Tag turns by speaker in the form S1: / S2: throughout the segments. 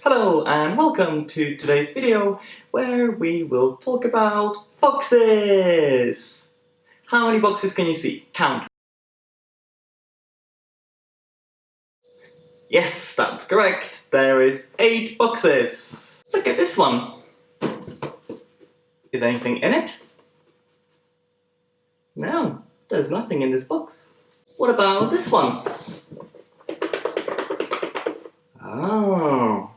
S1: Hello and welcome to today's video where we will talk about boxes! How many boxes can you see? Count. Yes, that's correct. There is 8 boxes. Look at this one. Is anything in it? No, there's nothing in this box. What about this one? Oh,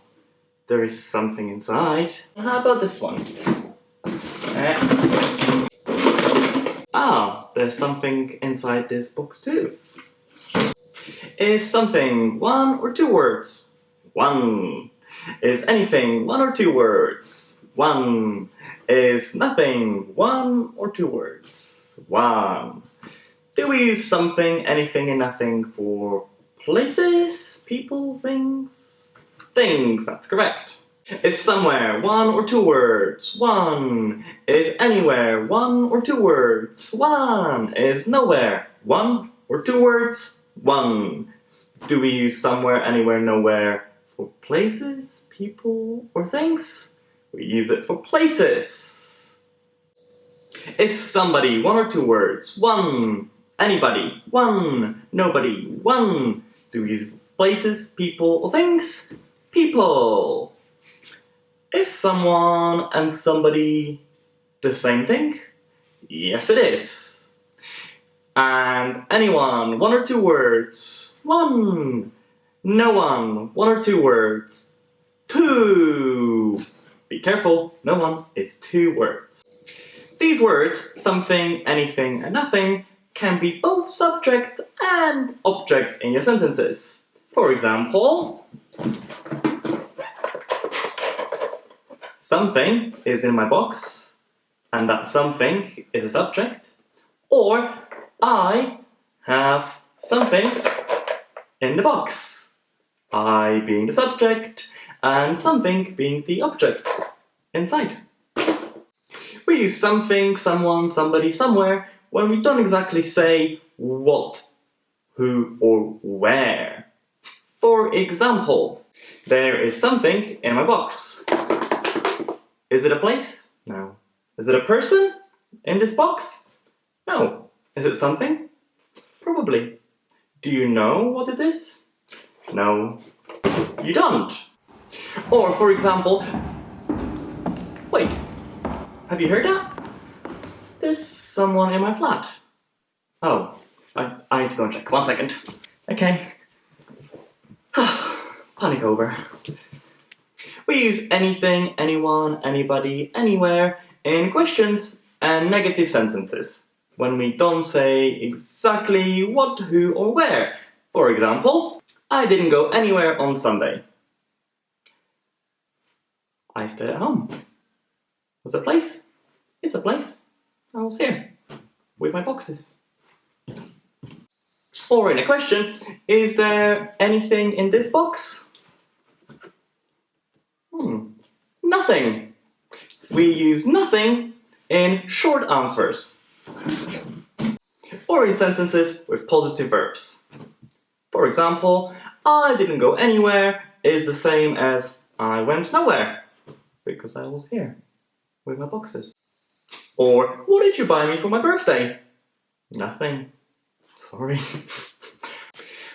S1: there is something inside. How about this one? There's something inside this box too. Is something 1 or 2 words? 1. Is anything 1 or 2 words? 1. Is nothing 1 or 2 words? 1. Do we use something, anything, and nothing for places, people, things? Things, that's correct. Is somewhere 1 or 2 words? 1. Is anywhere 1 or 2 words? 1. Is nowhere 1 or 2 words? 1. Do we use somewhere, anywhere, nowhere for places, people, or things? We use it for places. Is somebody 1 or 2 words? 1. Anybody? 1. Nobody? 1. Do we use places, people, or things? People. Is someone and somebody the same thing? Yes, it is. And anyone, 1 or 2 words? 1. No one, 1 or 2 words? 2. Be careful, no one is 2 words. These words, something, anything, and nothing, can be both subjects and objects in your sentences. For example, something is in my box, and that something is a subject. Or, I have something in the box. I being the subject, and something being the object inside. We use something, someone, somebody, somewhere when we don't exactly say what, who, or where. For example, there is something in my box. Is it a place? No. Is it a person in this box? No. Is it something? Probably. Do you know what it is? No. You don't. Or, for example, wait, have you heard that? There's someone in my flat. Oh, I need to go and check. 1 second. Okay. Panic over. We use anything, anyone, anybody, anywhere in questions and negative sentences when we don't say exactly what, who, or where. For example, I didn't go anywhere on Sunday. I stayed at home. Was a place? It's a place. I was here with my boxes. Or in a question, is there anything in this box? Nothing. We use nothing in short answers. Or in sentences with positive verbs. For example, I didn't go anywhere is the same as I went nowhere, because I was here with my boxes. Or, what did you buy me for my birthday? Nothing. Sorry.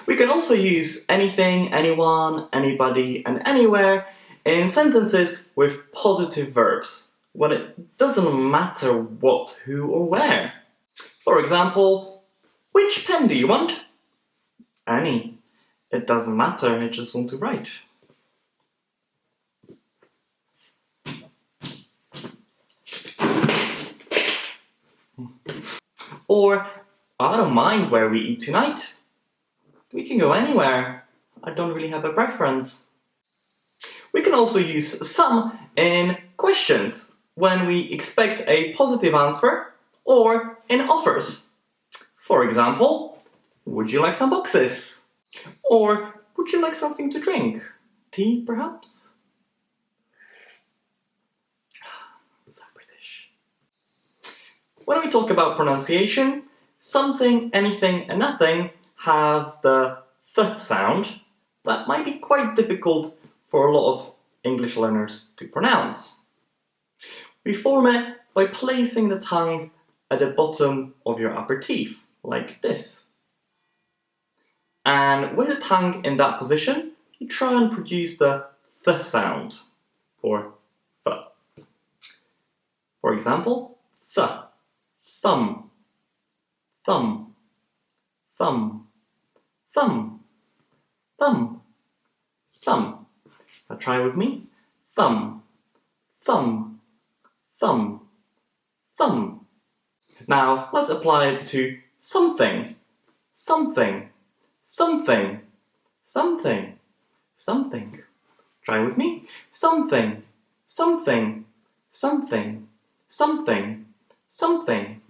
S1: We can also use anything, anyone, anybody, and anywhere in sentences with positive verbs, when it doesn't matter what, who, or where. For example, which pen do you want? Any. It doesn't matter, I just want to write. Or, I don't mind where we eat tonight. We can go anywhere. I don't really have a preference. We can also use some in questions when we expect a positive answer or in offers. For example, would you like some boxes? Or would you like something to drink? Tea, perhaps? So British. When we talk about pronunciation, something, anything, and nothing have the th sound that might be quite difficult for a lot of English learners to pronounce. We form it by placing the tongue at the bottom of your upper teeth, like this. And with the tongue in that position, you try and produce the th sound for th. For example, th, thumb, thumb, thumb, thumb, thumb, thumb. Now try with me. Thumb, thumb, thumb, thumb. Now let's apply it to something, something, something, something, something. Try with me. Something, something, something, something, something.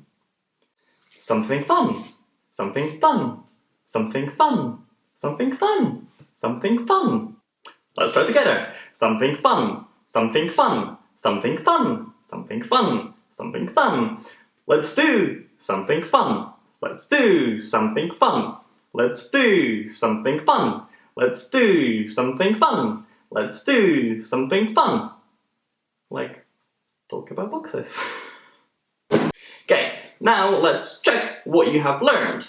S1: Something fun, something fun, something fun, something fun, something fun. Let's try together. Something fun, something fun, something fun, something fun, something fun. Let's do something fun. Let's do something fun. Let's do something fun. Let's do something fun. Let's do something fun. Like, talk about boxes. Okay, now let's check what you have learned.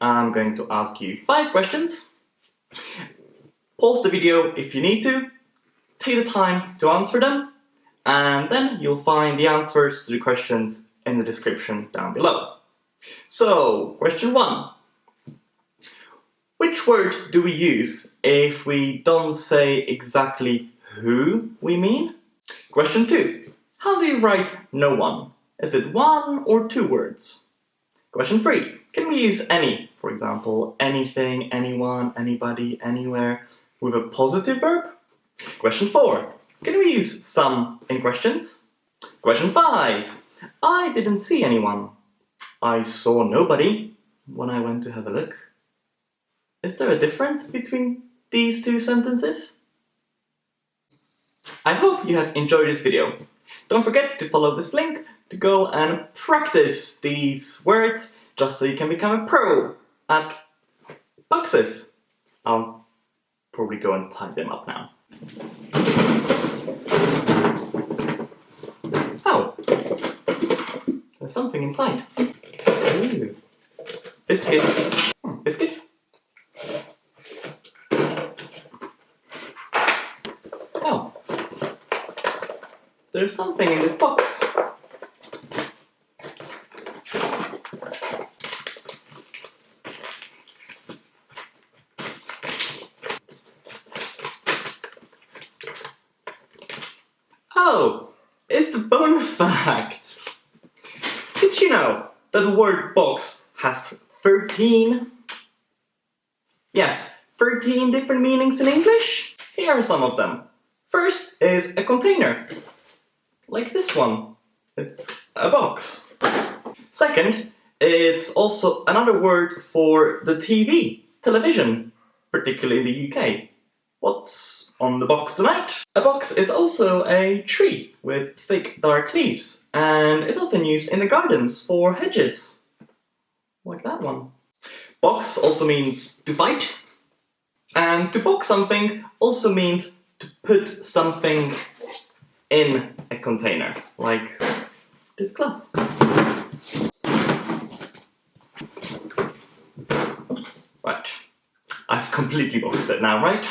S1: I'm going to ask you 5 questions. Pause the video if you need to. Take the time to answer them. And then you'll find the answers to the questions in the description down below. So, question 1. Which word do we use if we don't say exactly who we mean? Question 2. How do you write no one? Is it 1 or 2 words? Question 3. Can we use any, for example, anything, anyone, anybody, anywhere, with a positive verb? Question 4. Can we use some in questions? Question 5. I didn't see anyone. I saw nobody when I went to have a look. Is there a difference between these 2 sentences? I hope you have enjoyed this video. Don't forget to follow this link to go and practice these words just so you can become a pro at boxes. I'll probably go and type them up now. Oh, there's something inside. Ooh. Biscuits. Biscuit? Oh, there's something in this box. Oh, it's the bonus fact! Did you know that the word box has 13? Yes, 13 different meanings in English? Here are some of them. First is a container, like this one. It's a box. Second, it's also another word for the TV, television, particularly in the UK. What's on the box tonight? A box is also a tree with thick dark leaves and is often used in the gardens for hedges. Like that one. Box also means to fight. And to box something also means to put something in a container, like this cloth. Right, I've completely boxed it now, right?